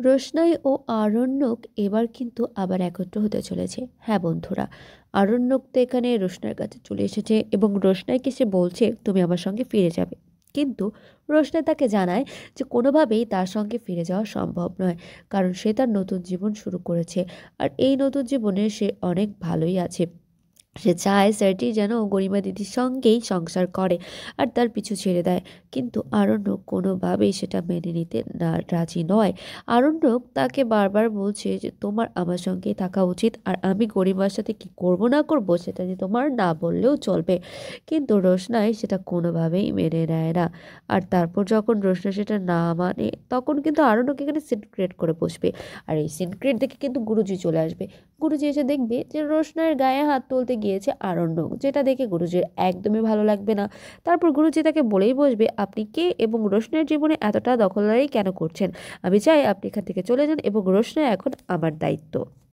রোশনাই ও আরণ্যক এবার কিন্তু আবার একত্র হতে চলেছে। হ্যাঁ বন্ধুরা, আরণ্যক তো এখানে রোশনার কাছে চলে এসেছে এবং রোশনাইকে সে বলছে তুমি আমার সঙ্গে ফিরে যাবে। কিন্তু রোশনাই তাকে জানায় যে কোনোভাবেই তার সঙ্গে ফিরে যাওয়া সম্ভব নয়, কারণ সে তার নতুন জীবন শুরু করেছে। আর এই নতুন জীবনে সে অনেক ভালোই আছে। সে চায় স্যারটি যেন গরিমা দিদির সঙ্গেই সংসার করে আর তার পিছু ছেড়ে দেয়। কিন্তু আরণ্যক কোনোভাবেই সেটা মেনে নিতে রাজি নয়। আরণ্যক তাকে বারবার বলছে যে তোমার আমার সঙ্গেই থাকা উচিত, আর আমি গরিমার সাথে কি করব না করব সেটা যে তোমার না বললেও চলবে। কিন্তু রোশনাই সেটা কোনোভাবেই মেনে নেয় না। আর তারপর যখন রোশনাই সেটা না মানে, তখন কিন্তু আরণ্যক এখানে সিন ক্রিয়েট করে বসবে। আর এই সিন ক্রিয়েট দেখে কিন্তু গুরুজি চলে আসবে। গুরুজি এসে দেখবে যে রোশনাইয়ের গায়ে হাত তুলতে গিয়েছে আরণ্যক, যেটা দেখে গুরুজির একদমই ভালো লাগবে না। তারপর গুরুজি তাকে বলেই বসবে আপনি কে এবং রোশনাইয়ের জীবনে এতটা দখলদারি কেন করছেন। আমি চাই আপনি এখান থেকে চলে যান এবং রোশনাই এখন আমার দায়িত্ব।